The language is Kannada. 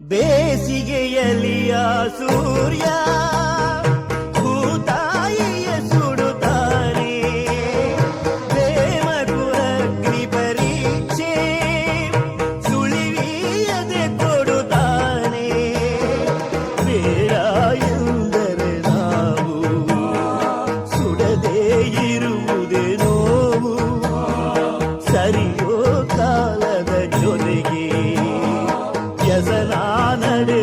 ಬೇಸಿಗೆಯಲಿಯ ಸೂರ್ಯ ಭೂತಾಯಿಯ ಸುಡುತ್ತಾನೆ, ಪ್ರೇಮಕ್ಕೂ ಅಗ್ನಿ ಪರೀಕ್ಷೆ ಸುಳಿವಿಯದೆ ಕೊಡುತ್ತಾನೆ. ಬೇಡ ಎಂದರೆ ನಾವು ಸುಡದೇ ಇರುವುದೇ ನೋವು, ಸರಿಯೋ ಕಾಲದ ಜೊತೆಗೆ ವ್ಯಸನ ನಡೆ